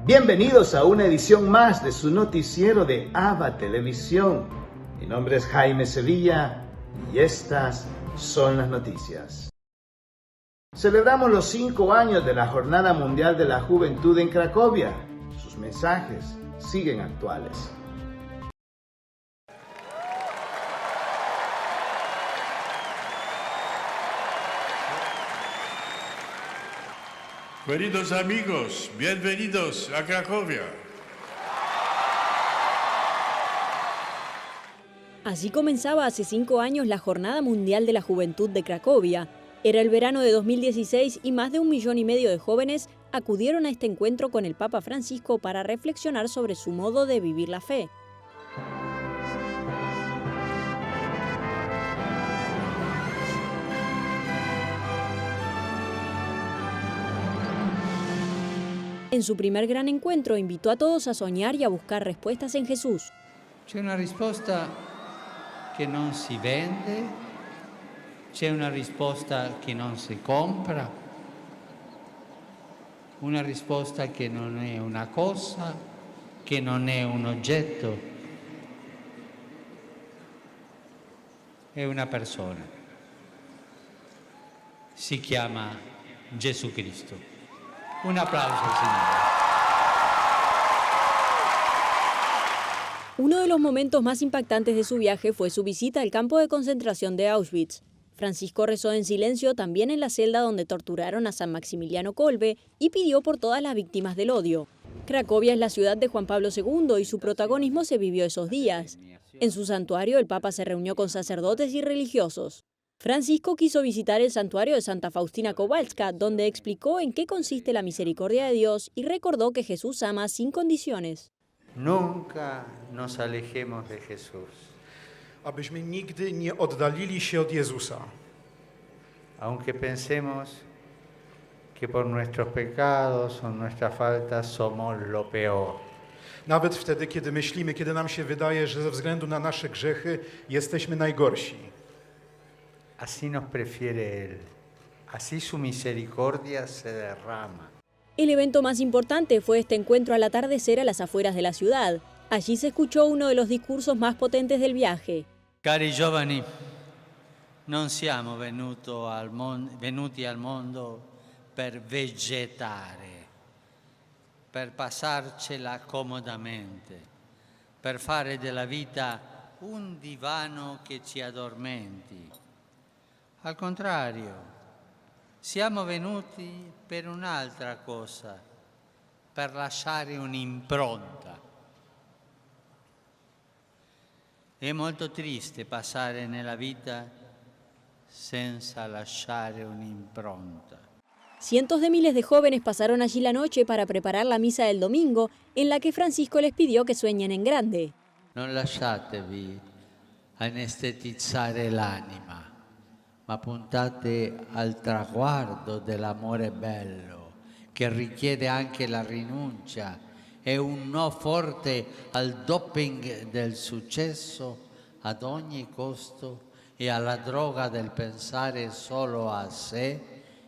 Bienvenidos a una edición más de su noticiero de ABA Televisión. Mi nombre es Jaime Sevilla y estas son las noticias. Celebramos los 5 años de la Jornada Mundial de la Juventud en Cracovia. Sus mensajes siguen actuales. Queridos amigos, bienvenidos a Cracovia. Así comenzaba hace 5 años la Jornada Mundial de la Juventud de Cracovia. Era el verano de 2016 y más de 1,5 millones de jóvenes acudieron a este encuentro con el Papa Francisco para reflexionar sobre su modo de vivir la fe. En su primer gran encuentro invitó a todos a soñar y a buscar respuestas en Jesús. C'è una risposta che non si vende, c'è una risposta che non si compra, una risposta che non è una cosa, che non è un oggetto, è una persona. Si chiama Gesù Cristo. Un applauso, Signore. Uno de los momentos más impactantes de su viaje fue su visita al campo de concentración de Auschwitz. Francisco rezó en silencio también en la celda donde torturaron a San Maximiliano Kolbe y pidió por todas las víctimas del odio. Cracovia es la ciudad de Juan Pablo II y su protagonismo se vivió esos días. En su santuario, el Papa se reunió con sacerdotes y religiosos. Francisco quiso visitar el santuario de Santa Faustina Kowalska, donde explicó en qué consiste la misericordia de Dios y recordó que Jesús ama sin condiciones. Nunca nos alejemos de Jesús. Abyśmy nigdy nie oddalili się od Jezusa. Aunque pensemos que por nuestros pecados o nuestras faltas somos lo peor. Nawet wtedy, kiedy myślimy, kiedy nam się wydaje, że ze względu na nasze grzechy jesteśmy najgorsi. Así nos prefiere Él. Así su misericordia se derrama. El evento más importante fue este encuentro al atardecer a las afueras de la ciudad. Allí se escuchó uno de los discursos más potentes del viaje. Cari giovani, non siamo venuti al mondo per vegetare, per passarcela comodamente, per fare della vita un divano che ci addormenti. Al contrario, siamo venuti per un'altra cosa, per lasciare un'impronta. È molto triste passare nella vita senza lasciare un'impronta. Cientos de miles de jóvenes pasaron allí la noche para preparar la misa del domingo, en la que Francisco les pidió que sueñen en grande. Non lasciatevi anestetizzare l'anima, ma puntate al traguardo dell'amore bello, che richiede anche la rinuncia e un no forte al doping del successo ad ogni costo e alla droga del pensare solo a sé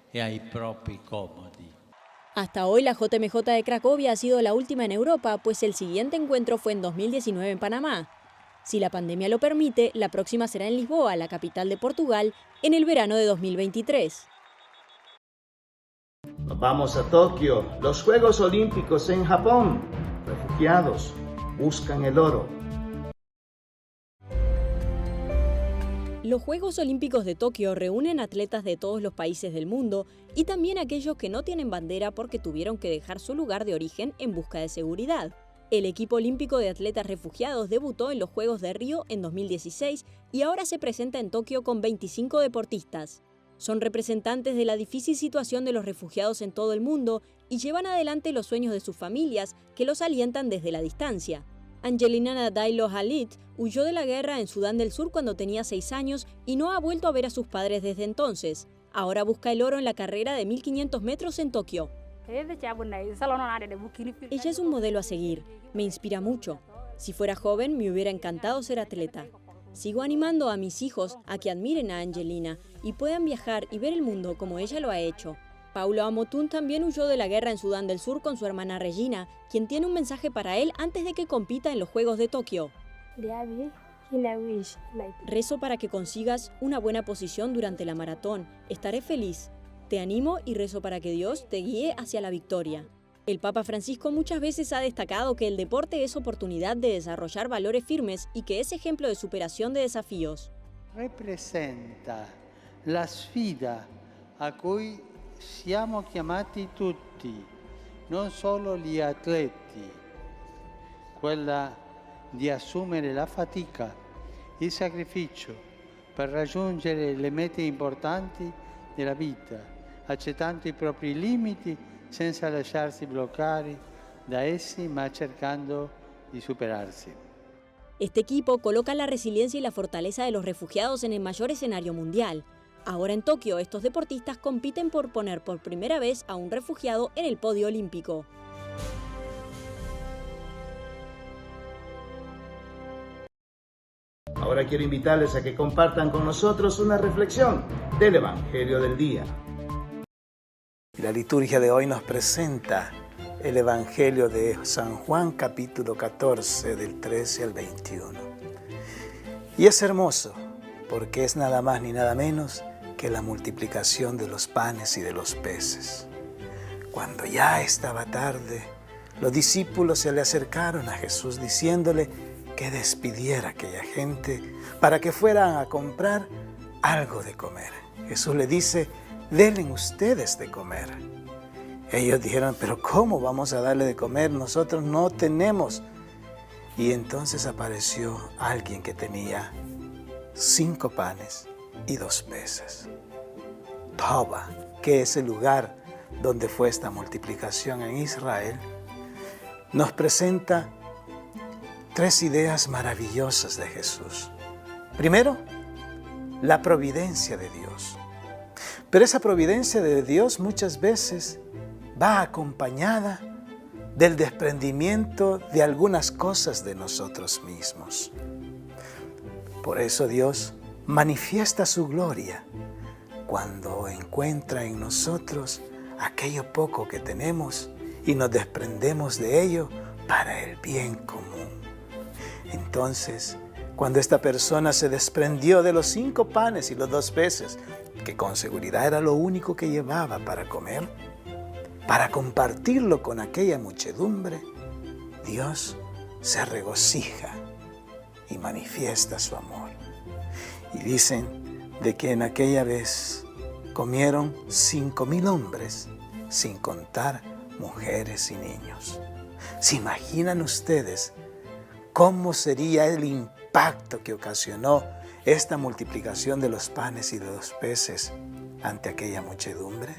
e ai propri comodi. Hasta hoy la JMJ de Cracovia ha sido la última en Europa, pues el siguiente encuentro fue en 2019 en Panamá. Si la pandemia lo permite, la próxima será en Lisboa, la capital de Portugal, en el verano de 2023. Nos vamos a Tokio, los Juegos Olímpicos en Japón. Refugiados buscan el oro. Los Juegos Olímpicos de Tokio reúnen atletas de todos los países del mundo y también aquellos que no tienen bandera porque tuvieron que dejar su lugar de origen en busca de seguridad. El equipo olímpico de atletas refugiados debutó en los Juegos de Río en 2016 y ahora se presenta en Tokio con 25 deportistas. Son representantes de la difícil situación de los refugiados en todo el mundo y llevan adelante los sueños de sus familias que los alientan desde la distancia. Angelina Nadailo Halit huyó de la guerra en Sudán del Sur cuando tenía 6 años y no ha vuelto a ver a sus padres desde entonces. Ahora busca el oro en la carrera de 1500 metros en Tokio. Ella es un modelo a seguir, me inspira mucho. Si fuera joven, me hubiera encantado ser atleta. Sigo animando a mis hijos a que admiren a Angelina y puedan viajar y ver el mundo como ella lo ha hecho. Paulo Amotún también huyó de la guerra en Sudán del Sur con su hermana Regina, quien tiene un mensaje para él antes de que compita en los Juegos de Tokio. Rezo para que consigas una buena posición durante la maratón. Estaré feliz. Te animo y rezo para que Dios te guíe hacia la victoria. El Papa Francisco muchas veces ha destacado que el deporte es oportunidad de desarrollar valores firmes y que es ejemplo de superación de desafíos. Representa la sfida a cui siamo chiamati tutti, non solo gli atleti, quella di assumere la fatica, il sacrificio per raggiungere le mete importanti della vita, accettando i propri limiti senza lasciarsi bloccare da essi, ma cercando di superarsi. Este equipo coloca la resiliencia y la fortaleza de los refugiados en el mayor escenario mundial. Ahora en Tokio, estos deportistas compiten por poner por primera vez a un refugiado en el podio olímpico. Ahora quiero invitarles a que compartan con nosotros una reflexión del Evangelio del día. La liturgia de hoy nos presenta el Evangelio de San Juan, capítulo 14, del 13 al 21. Y es hermoso, porque es nada más ni nada menos que la multiplicación de los panes y de los peces. Cuando ya estaba tarde, los discípulos se le acercaron a Jesús diciéndole que despidiera a aquella gente para que fueran a comprar algo de comer. Jesús le dice: denle ustedes de comer. Ellos dijeron: pero ¿cómo vamos a darle de comer? Nosotros no tenemos. Y entonces apareció alguien que tenía 5 panes y 2 peces. Toba, que es el lugar donde fue esta multiplicación en Israel, nos presenta 3 ideas maravillosas de Jesús. Primero, la providencia de Dios. Pero esa providencia de Dios muchas veces va acompañada del desprendimiento de algunas cosas de nosotros mismos. Por eso Dios manifiesta su gloria cuando encuentra en nosotros aquello poco que tenemos y nos desprendemos de ello para el bien común. Entonces, cuando esta persona se desprendió de los 5 panes y los 2 peces, que con seguridad era lo único que llevaba para comer, para compartirlo con aquella muchedumbre, Dios se regocija y manifiesta su amor. Y dicen de que en aquella vez comieron 5,000 hombres, sin contar mujeres y niños. ¿Se imaginan ustedes cómo sería el impacto que ocasionó esta multiplicación de los panes y de los peces ante aquella muchedumbre?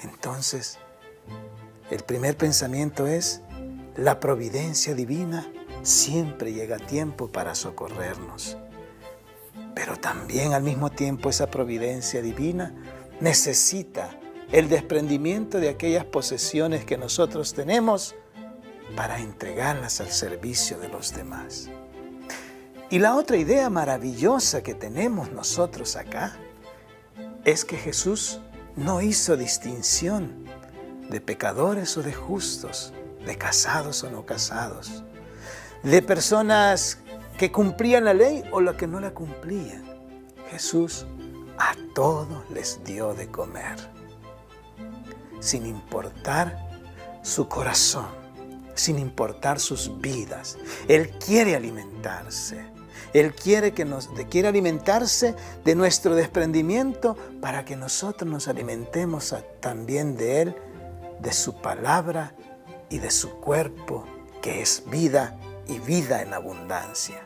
Entonces, el primer pensamiento es: la providencia divina siempre llega a tiempo para socorrernos. Pero también al mismo tiempo esa providencia divina necesita el desprendimiento de aquellas posesiones que nosotros tenemos para entregarlas al servicio de los demás. Y la otra idea maravillosa que tenemos nosotros acá es que Jesús no hizo distinción de pecadores o de justos, de casados o no casados, de personas que cumplían la ley o la que no la cumplían. Jesús a todos les dio de comer, sin importar su corazón, sin importar sus vidas. Él quiere alimentarse. Él quiere alimentarse de nuestro desprendimiento para que nosotros nos alimentemos también de Él, de su palabra y de su cuerpo, que es vida y vida en abundancia.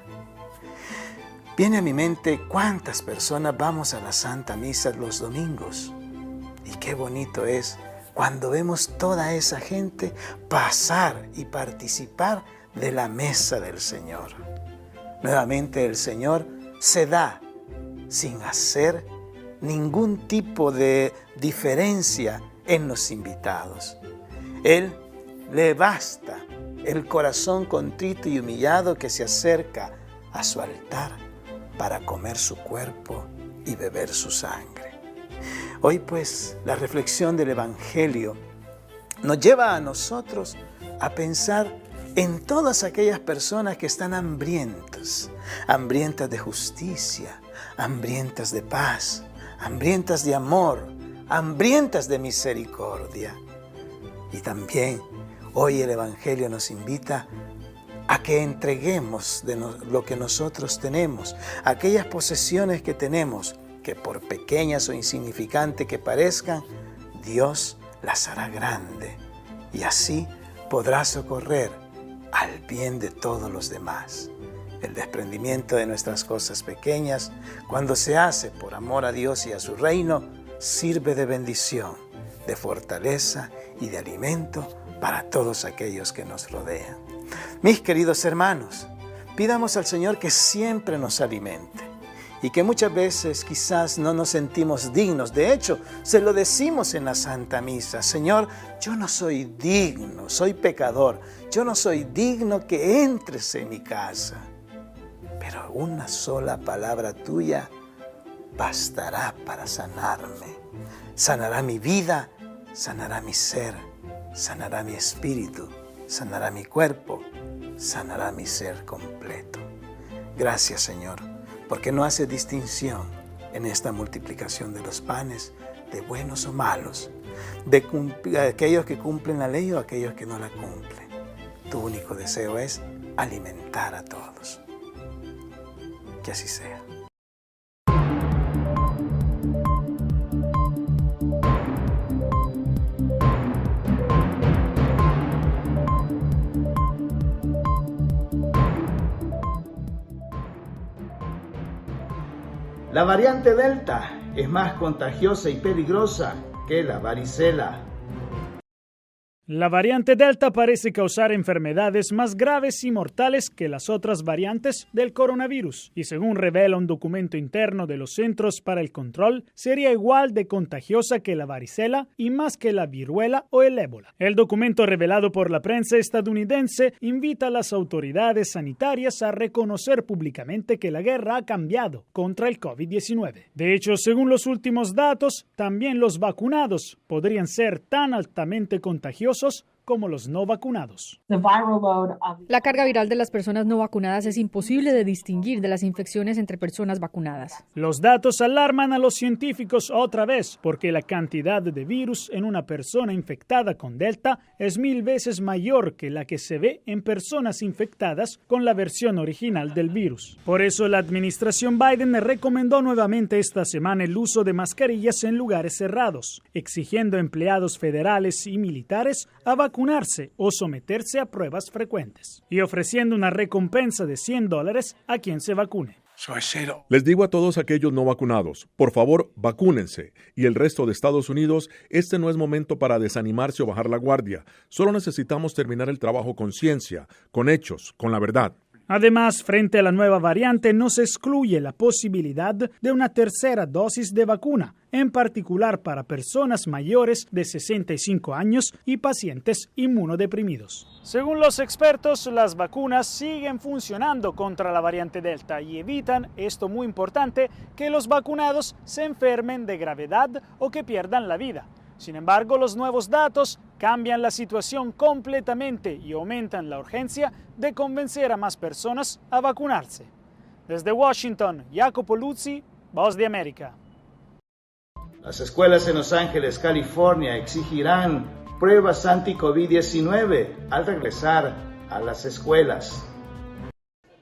Viene a mi mente cuántas personas vamos a la Santa Misa los domingos. Y qué bonito es cuando vemos toda esa gente pasar y participar de la mesa del Señor. Nuevamente el Señor se da sin hacer ningún tipo de diferencia en los invitados. Él le basta el corazón contrito y humillado que se acerca a su altar para comer su cuerpo y beber su sangre. Hoy pues la reflexión del Evangelio nos lleva a nosotros a pensar en todas aquellas personas que están hambrientas, hambrientas de justicia, hambrientas de paz, hambrientas de amor, hambrientas de misericordia. Y también hoy el Evangelio nos invita a que entreguemos de lo que nosotros tenemos, aquellas posesiones que tenemos, que por pequeñas o insignificantes que parezcan, Dios las hará grande y así podrá socorrer al bien de todos los demás. El desprendimiento de nuestras cosas pequeñas, cuando se hace por amor a Dios y a su reino, sirve de bendición, de fortaleza y de alimento para todos aquellos que nos rodean. Mis queridos hermanos, pidamos al Señor que siempre nos alimente y que muchas veces quizás no nos sentimos dignos. De hecho, se lo decimos en la Santa Misa: Señor, yo no soy digno, soy pecador, yo no soy digno que entres en mi casa. Pero una sola palabra tuya bastará para sanarme. Sanará mi vida, sanará mi ser, sanará mi espíritu, sanará mi cuerpo, sanará mi ser completo. Gracias, Señor, porque no hace distinción en esta multiplicación de los panes, de buenos o malos, de aquellos que cumplen la ley o aquellos que no la cumplen. Tu único deseo es alimentar a todos. Que así sea. La variante Delta es más contagiosa y peligrosa que la varicela. La variante Delta parece causar enfermedades más graves y mortales que las otras variantes del coronavirus, y según revela un documento interno de los Centros para el Control, sería igual de contagiosa que la varicela y más que la viruela o el ébola. El documento revelado por la prensa estadounidense invita a las autoridades sanitarias a reconocer públicamente que la guerra ha cambiado contra el COVID-19. De hecho, según los últimos datos, también los vacunados podrían ser tan altamente contagiosos como los no vacunados. La carga viral de las personas no vacunadas es imposible de distinguir de las infecciones entre personas vacunadas. Los datos alarman a los científicos otra vez, porque la cantidad de virus en una persona infectada con Delta es 1000 veces mayor que la que se ve en personas infectadas con la versión original del virus. Por eso la administración Biden recomendó nuevamente esta semana el uso de mascarillas en lugares cerrados, exigiendo a empleados federales y militares a vacunarse o someterse a pruebas frecuentes, y ofreciendo una recompensa de $100 a quien se vacune. Les digo a todos aquellos no vacunados, por favor, vacúnense. Y el resto de Estados Unidos, este no es momento para desanimarse o bajar la guardia. Solo necesitamos terminar el trabajo con ciencia, con hechos, con la verdad. Además, frente a la nueva variante, no se excluye la posibilidad de una tercera dosis de vacuna, en particular para personas mayores de 65 años y pacientes inmunodeprimidos. Según los expertos, las vacunas siguen funcionando contra la variante Delta y evitan, esto muy importante, que los vacunados se enfermen de gravedad o que pierdan la vida. Sin embargo, los nuevos datos cambian la situación completamente y aumentan la urgencia de convencer a más personas a vacunarse. Desde Washington, Jacopo Luzzi, Voz de América. Las escuelas en Los Ángeles, California, exigirán pruebas anti-COVID-19 al regresar a las escuelas.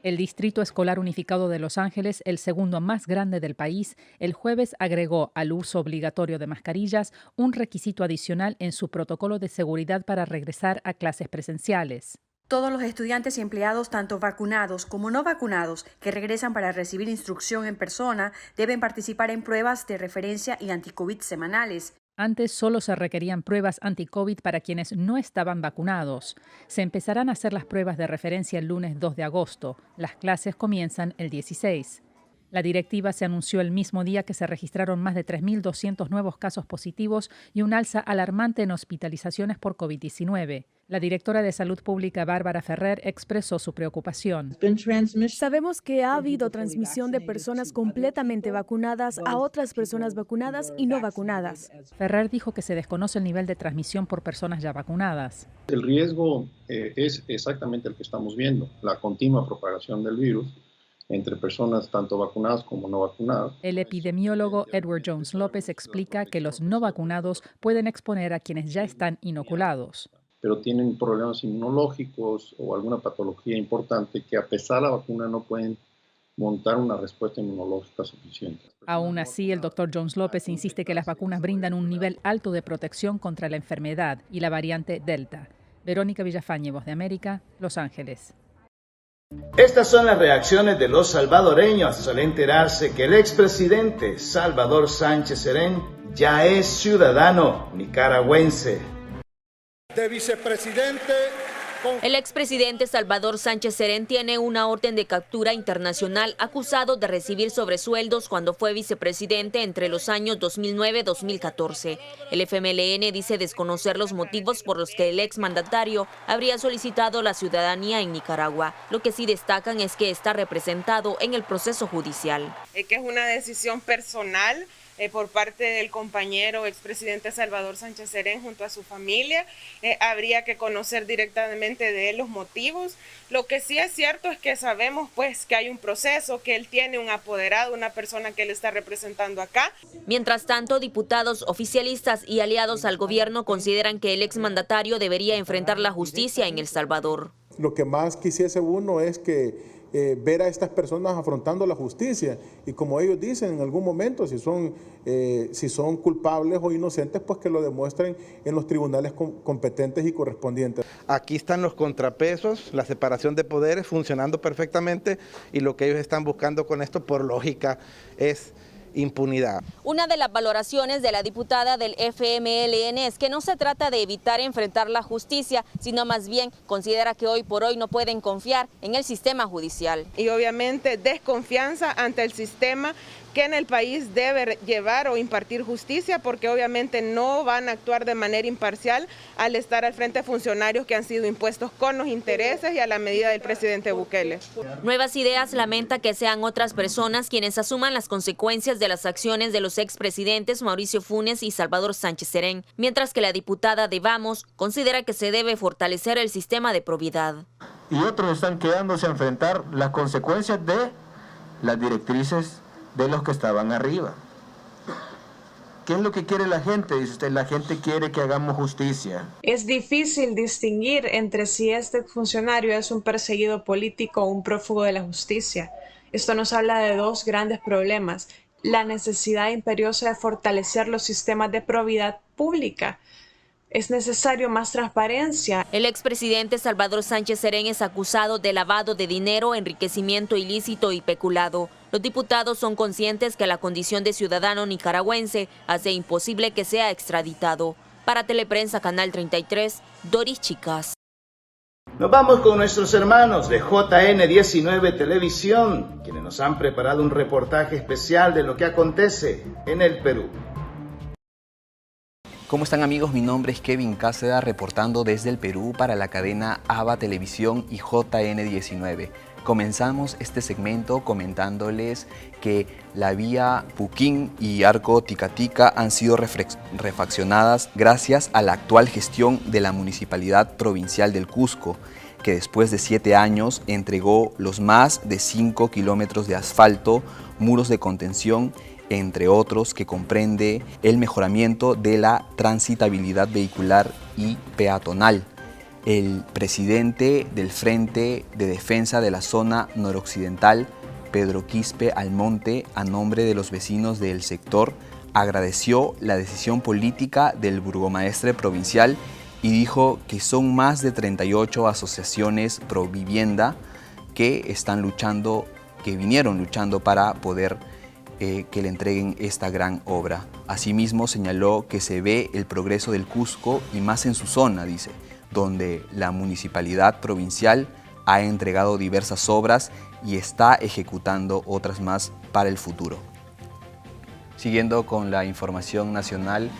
El Distrito Escolar Unificado de Los Ángeles, el segundo más grande del país, el jueves agregó al uso obligatorio de mascarillas un requisito adicional en su protocolo de seguridad para regresar a clases presenciales. Todos los estudiantes y empleados, tanto vacunados como no vacunados, que regresan para recibir instrucción en persona, deben participar en pruebas de referencia y anti-COVID semanales. Antes solo se requerían pruebas anti-COVID para quienes no estaban vacunados. Se empezarán a hacer las pruebas de referencia el lunes 2 de agosto. Las clases comienzan el 16. La directiva se anunció el mismo día que se registraron más de 3.200 nuevos casos positivos y un alza alarmante en hospitalizaciones por COVID-19. La directora de Salud Pública, Bárbara Ferrer, expresó su preocupación. Sabemos que ha habido transmisión de personas completamente vacunadas a otras personas vacunadas y no vacunadas. Ferrer dijo que se desconoce el nivel de transmisión por personas ya vacunadas. El riesgo es exactamente el que estamos viendo, la continua propagación del virus entre personas tanto vacunadas como no vacunadas. El epidemiólogo Edward Jones López explica que los no vacunados pueden exponer a quienes ya están inoculados. Pero tienen problemas inmunológicos o alguna patología importante que a pesar de la vacuna no pueden montar una respuesta inmunológica suficiente. Aún así, el doctor Jones López insiste que las vacunas brindan un nivel alto de protección contra la enfermedad y la variante Delta. Verónica Villafañe, Voz de América, Los Ángeles. Estas son las reacciones de los salvadoreños al enterarse que el expresidente Salvador Sánchez Serén ya es ciudadano nicaragüense. De vicepresidente. El expresidente Salvador Sánchez Serén tiene una orden de captura internacional acusado de recibir sobresueldos cuando fue vicepresidente entre los años 2009-2014. El FMLN dice desconocer los motivos por los que el exmandatario habría solicitado la ciudadanía en Nicaragua. Lo que sí destacan es que está representado en el proceso judicial. Que es una decisión personal por parte del compañero expresidente Salvador Sánchez Serén junto a su familia. Habría que conocer directamente de él los motivos. Lo que sí es cierto es que sabemos pues que hay un proceso, que él tiene un apoderado, una persona que él está representando acá. Mientras tanto, diputados oficialistas y aliados al gobierno consideran que el exmandatario debería enfrentar la justicia en El Salvador. Lo que más quisiese uno es que ver a estas personas afrontando la justicia y como ellos dicen en algún momento si son culpables o inocentes pues que lo demuestren en los tribunales competentes y correspondientes. Aquí están los contrapesos, la separación de poderes funcionando perfectamente y lo que ellos están buscando con esto por lógica es impunidad. Una de las valoraciones de la diputada del FMLN es que no se trata de evitar enfrentar la justicia, sino más bien considera que hoy por hoy no pueden confiar en el sistema judicial. Y obviamente desconfianza ante el sistema que en el país debe llevar o impartir justicia, porque obviamente no van a actuar de manera imparcial al estar al frente de funcionarios que han sido impuestos con los intereses y a la medida del presidente Bukele. Nuevas Ideas lamenta que sean otras personas quienes asuman las consecuencias de las acciones de los expresidentes Mauricio Funes y Salvador Sánchez Serén, mientras que la diputada de Vamos considera que se debe fortalecer el sistema de probidad. Y otros están quedándose a enfrentar las consecuencias de las directrices de los que estaban arriba. ¿Qué es lo que quiere la gente? Dice usted, la gente quiere que hagamos justicia. Es difícil distinguir entre si este funcionario es un perseguido político o un prófugo de la justicia. Esto nos habla de dos grandes problemas: la necesidad imperiosa de fortalecer los sistemas de probidad pública. Es necesario más transparencia. El expresidente Salvador Sánchez Serén es acusado de lavado de dinero, enriquecimiento ilícito y peculado. Los diputados son conscientes que la condición de ciudadano nicaragüense hace imposible que sea extraditado. Para Teleprensa Canal 33, Doris Chicas. Nos vamos con nuestros hermanos de JN19 Televisión, quienes nos han preparado un reportaje especial de lo que acontece en el Perú. ¿Cómo están amigos? Mi nombre es Kevin Cáceda, reportando desde el Perú para la cadena ABA Televisión y JN19. Comenzamos este segmento comentándoles que la vía Puquín y Arco Ticatica han sido refaccionadas gracias a la actual gestión de la Municipalidad Provincial del Cusco, que después de 7 años entregó los más de 5 kilómetros de asfalto, muros de contención, entre otros, que comprende el mejoramiento de la transitabilidad vehicular y peatonal. El presidente del Frente de Defensa de la Zona Noroccidental, Pedro Quispe Almonte, a nombre de los vecinos del sector, agradeció la decisión política del burgomaestre provincial y dijo que son más de 38 asociaciones pro vivienda que vinieron luchando para poder que le entreguen esta gran obra. Asimismo señaló que se ve el progreso del Cusco y más en su zona, dice, donde la municipalidad provincial ha entregado diversas obras y está ejecutando otras más para el futuro. Siguiendo con la información nacional,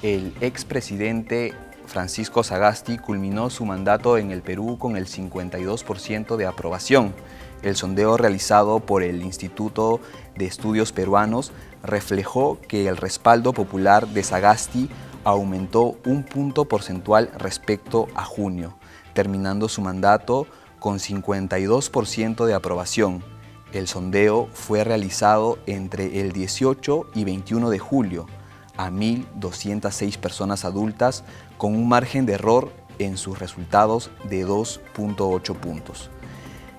el expresidente Francisco Sagasti culminó su mandato en el Perú con el 52% de aprobación. El sondeo realizado por el Instituto de Estudios Peruanos reflejó que el respaldo popular de Sagasti aumentó un punto porcentual respecto a junio, terminando su mandato con 52% de aprobación. El sondeo fue realizado entre el 18 y 21 de julio a 1.206 personas adultas con un margen de error en sus resultados de 2.8 puntos.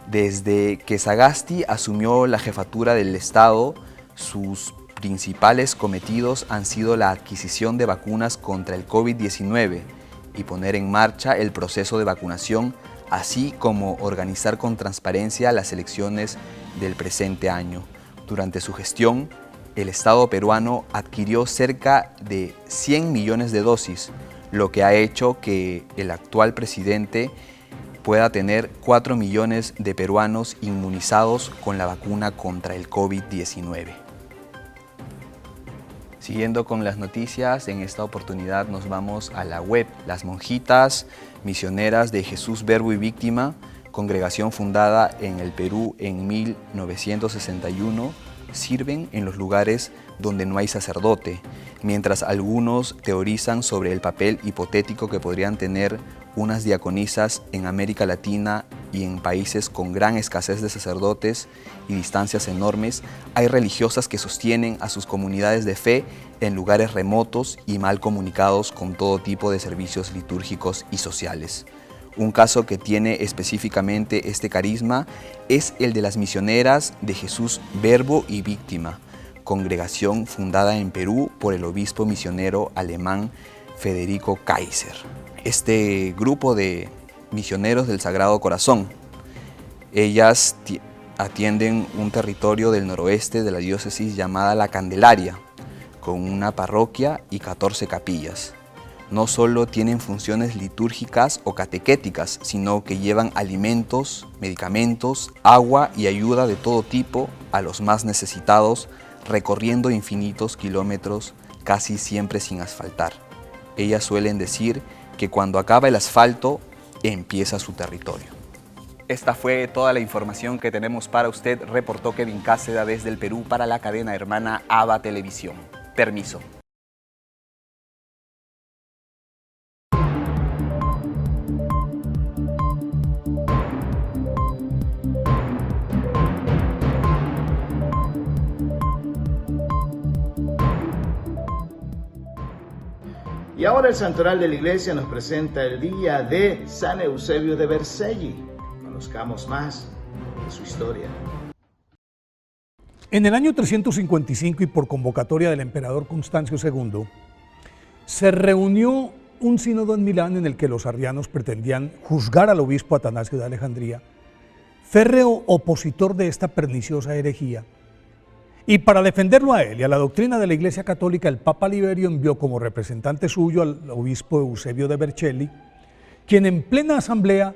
Desde que Sagasti asumió la jefatura del Estado, sus principales cometidos han sido la adquisición de vacunas contra el COVID-19 y poner en marcha el proceso de vacunación, así como organizar con transparencia las elecciones del presente año. Durante su gestión, el Estado peruano adquirió cerca de 100 millones de dosis, lo que ha hecho que el actual presidente pueda tener 4 millones de peruanos inmunizados con la vacuna contra el COVID-19. Siguiendo con las noticias, en esta oportunidad nos vamos a la web. Las monjitas misioneras de Jesús Verbo y Víctima, congregación fundada en el Perú en 1961, sirven en los lugares donde no hay sacerdote, mientras algunos teorizan sobre el papel hipotético que podrían tener unas diaconisas en América Latina y en países con gran escasez de sacerdotes y distancias enormes. Hay religiosas que sostienen a sus comunidades de fe en lugares remotos y mal comunicados con todo tipo de servicios litúrgicos y sociales. Un caso que tiene específicamente este carisma es el de las misioneras de Jesús Verbo y Víctima, congregación fundada en Perú por el obispo misionero alemán Federico Kaiser. Este grupo de misioneros del Sagrado Corazón, ellas atienden un territorio del noroeste de la diócesis llamada La Candelaria, con una parroquia y 14 capillas. No solo tienen funciones litúrgicas o catequéticas, sino que llevan alimentos, medicamentos, agua y ayuda de todo tipo a los más necesitados, recorriendo infinitos kilómetros, casi siempre sin asfaltar. Ellas suelen decir que cuando acaba el asfalto, empieza su territorio. Esta fue toda la información que tenemos para usted, reportó Kevin Cáceda desde el Perú para la cadena hermana ABA Televisión. Permiso. Y ahora el santoral de la iglesia nos presenta el día de San Eusebio de Vercelli. Conozcamos más de su historia. En el año 355 y por convocatoria del emperador Constancio II, se reunió un sínodo en Milán en el que los arrianos pretendían juzgar al obispo Atanasio de Alejandría, férreo opositor de esta perniciosa herejía. Y para defenderlo a él y a la doctrina de la Iglesia Católica, el Papa Liberio envió como representante suyo al obispo Eusebio de Vercelli, quien en plena asamblea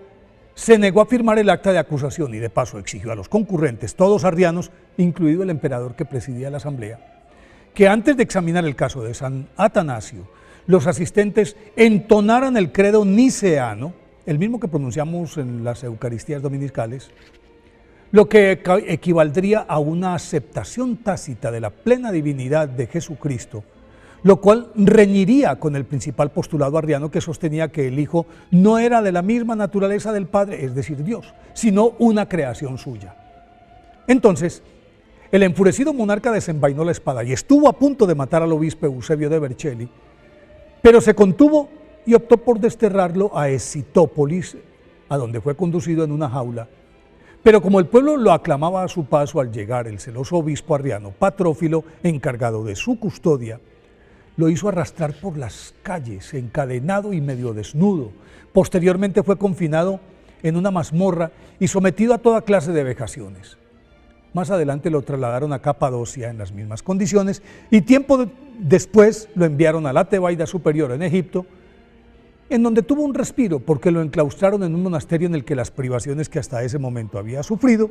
se negó a firmar el acta de acusación y de paso exigió a los concurrentes, todos arrianos, incluido el emperador que presidía la asamblea, que antes de examinar el caso de San Atanasio, los asistentes entonaran el credo niceano, el mismo que pronunciamos en las Eucaristías dominicales, lo que equivaldría a una aceptación tácita de la plena divinidad de Jesucristo, lo cual reñiría con el principal postulado arriano que sostenía que el Hijo no era de la misma naturaleza del Padre, es decir, Dios, sino una creación suya. Entonces, el enfurecido monarca desenvainó la espada y estuvo a punto de matar al obispo Eusebio de Vercelli, pero se contuvo y optó por desterrarlo a Escitópolis, a donde fue conducido en una jaula. Pero como el pueblo lo aclamaba a su paso al llegar el celoso obispo arriano Patrófilo, encargado de su custodia, lo hizo arrastrar por las calles, encadenado y medio desnudo. Posteriormente fue confinado en una mazmorra y sometido a toda clase de vejaciones. Más adelante lo trasladaron a Capadocia en las mismas condiciones y tiempo después lo enviaron a la Tebaida Superior en Egipto, en donde tuvo un respiro porque lo enclaustraron en un monasterio en el que las privaciones que hasta ese momento había sufrido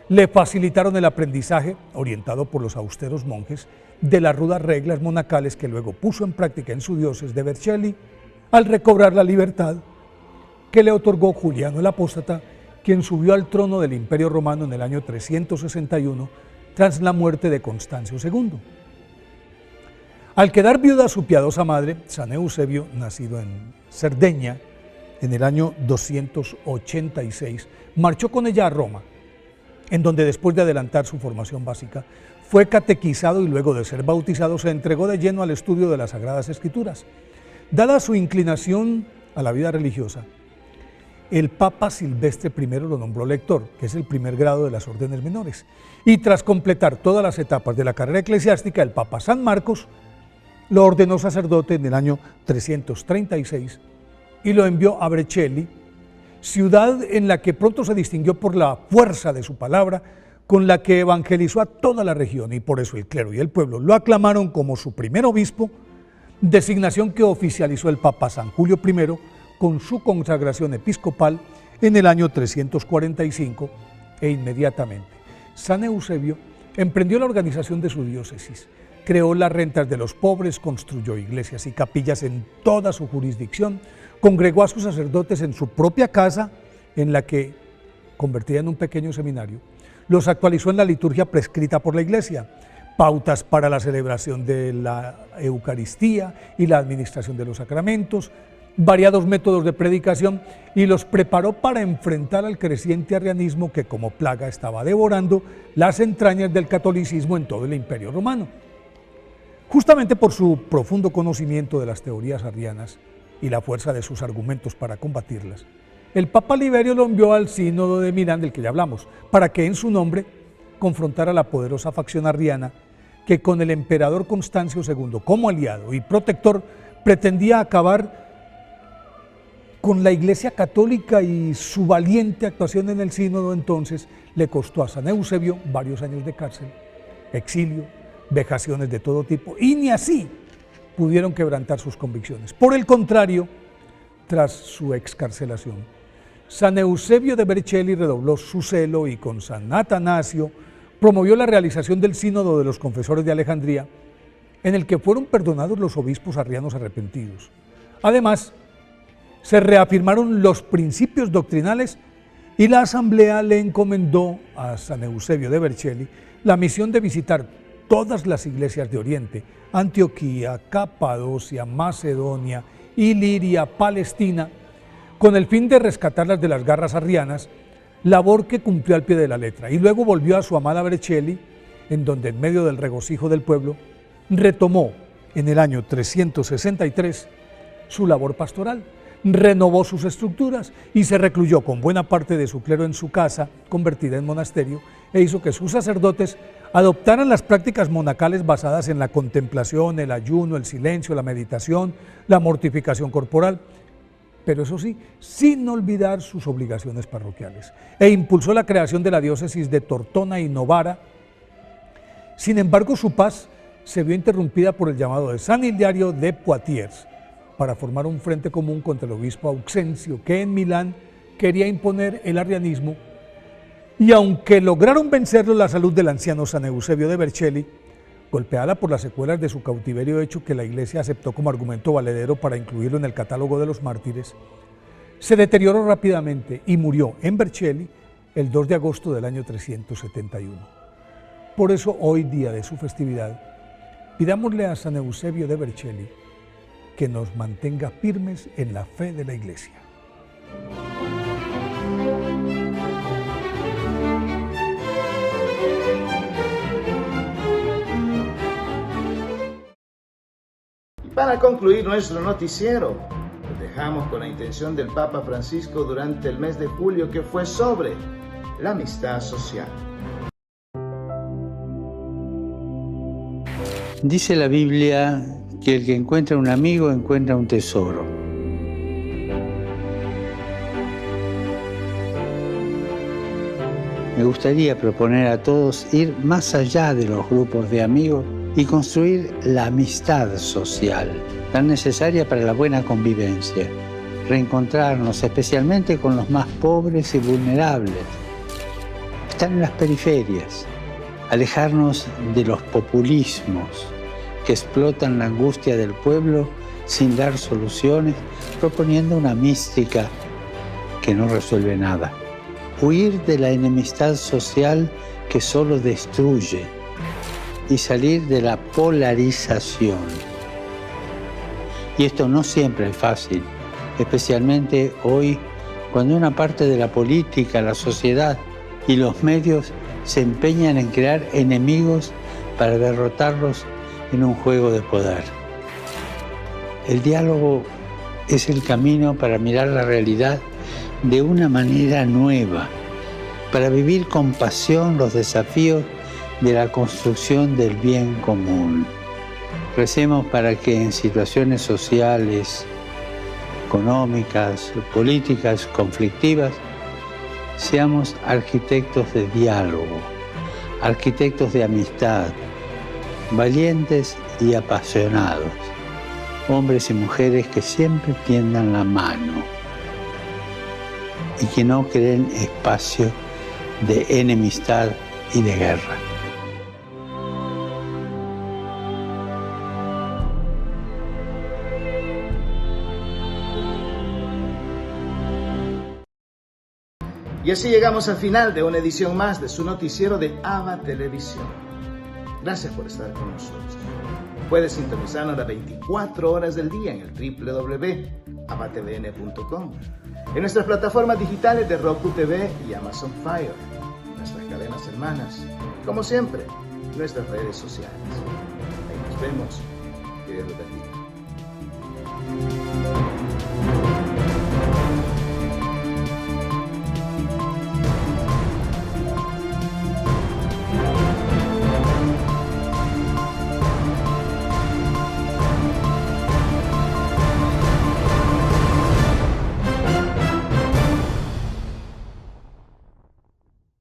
le facilitaron el aprendizaje, orientado por los austeros monjes, de las rudas reglas monacales que luego puso en práctica en su diócesis de Vercelli al recobrar la libertad que le otorgó Juliano el Apóstata, quien subió al trono del Imperio Romano en el año 361 tras la muerte de Constancio II. Al quedar viuda su piadosa madre, San Eusebio, nacido en Cerdeña en el año 286, marchó con ella a Roma, en donde después de adelantar su formación básica, fue catequizado y luego de ser bautizado se entregó de lleno al estudio de las Sagradas Escrituras. Dada su inclinación a la vida religiosa, el Papa Silvestre I lo nombró lector, que es el primer grado de las órdenes menores, y tras completar todas las etapas de la carrera eclesiástica, el Papa San Marcos lo ordenó sacerdote en el año 336 y lo envió a Vercelli, ciudad en la que pronto se distinguió por la fuerza de su palabra, con la que evangelizó a toda la región, y por eso el clero y el pueblo lo aclamaron como su primer obispo, designación que oficializó el Papa San Julio I con su consagración episcopal en el año 345, e inmediatamente San Eusebio emprendió la organización de su diócesis, creó las rentas de los pobres, construyó iglesias y capillas en toda su jurisdicción, congregó a sus sacerdotes en su propia casa, en la que, convertida en un pequeño seminario, los actualizó en la liturgia prescrita por la Iglesia, pautas para la celebración de la Eucaristía y la administración de los sacramentos, variados métodos de predicación, y los preparó para enfrentar al creciente arrianismo que como plaga estaba devorando las entrañas del catolicismo en todo el Imperio Romano. Justamente por su profundo conocimiento de las teorías arrianas y la fuerza de sus argumentos para combatirlas, el Papa Liberio lo envió al Sínodo de Milán, del que ya hablamos, para que en su nombre confrontara la poderosa facción arriana que con el emperador Constancio II como aliado y protector pretendía acabar con la Iglesia Católica, y su valiente actuación en el Sínodo entonces le costó a San Eusebio varios años de cárcel, exilio, vejaciones de todo tipo, y ni así pudieron quebrantar sus convicciones. Por el contrario, tras su excarcelación, San Eusebio de Vercelli redobló su celo y con San Atanasio promovió la realización del Sínodo de los Confesores de Alejandría, en el que fueron perdonados los obispos arrianos arrepentidos. Además, se reafirmaron los principios doctrinales y la asamblea le encomendó a San Eusebio de Vercelli la misión de visitar todas las iglesias de Oriente, Antioquía, Capadocia, Macedonia, Iliria, Palestina, con el fin de rescatarlas de las garras arrianas, labor que cumplió al pie de la letra, y luego volvió a su amada Vercelli, en donde en medio del regocijo del pueblo, retomó en el año 363 su labor pastoral, renovó sus estructuras y se recluyó con buena parte de su clero en su casa, convertida en monasterio, e hizo que sus sacerdotes adoptaran las prácticas monacales basadas en la contemplación, el ayuno, el silencio, la meditación, la mortificación corporal, pero eso sí, sin olvidar sus obligaciones parroquiales, e impulsó la creación de la diócesis de Tortona y Novara. Sin embargo, su paz se vio interrumpida por el llamado de San Hilario de Poitiers para formar un frente común contra el obispo Auxencio, que en Milán quería imponer el arrianismo, y aunque lograron vencerlo, la salud del anciano San Eusebio de Vercelli, golpeada por las secuelas de su cautiverio, hecho que la Iglesia aceptó como argumento valedero para incluirlo en el catálogo de los mártires, se deterioró rápidamente y murió en Vercelli el 2 de agosto del año 371. Por eso, hoy día de su festividad, pidámosle a San Eusebio de Vercelli que nos mantenga firmes en la fe de la Iglesia. Para concluir nuestro noticiero, lo dejamos con la intención del Papa Francisco durante el mes de julio, que fue sobre la amistad social. Dice la Biblia que el que encuentra un amigo encuentra un tesoro. Me gustaría proponer a todos ir más allá de los grupos de amigos y construir la amistad social, tan necesaria para la buena convivencia. Reencontrarnos especialmente con los más pobres y vulnerables. están en las periferias. Alejarnos de los populismos que explotan la angustia del pueblo sin dar soluciones, proponiendo una mística que no resuelve nada. Huir de la enemistad social que solo destruye y salir de la polarización. Y esto no siempre es fácil, especialmente hoy, cuando una parte de la política, la sociedad y los medios se empeñan en crear enemigos para derrotarlos en un juego de poder. El diálogo es el camino para mirar la realidad de una manera nueva, para vivir con pasión los desafíos de la construcción del bien común. Recemos para que en situaciones sociales, económicas, políticas, conflictivas, seamos arquitectos de diálogo, arquitectos de amistad, valientes y apasionados, hombres y mujeres que siempre tiendan la mano y que no creen espacio de enemistad y de guerra. Y así llegamos al final de una edición más de su noticiero de ABA Televisión. Gracias por estar con nosotros. Puedes sintonizarnos las 24 horas del día en el www.abatvn.com, en nuestras plataformas digitales de Roku TV y Amazon Fire, nuestras cadenas hermanas, y como siempre, nuestras redes sociales. Ahí nos vemos. Que Dios los bendiga.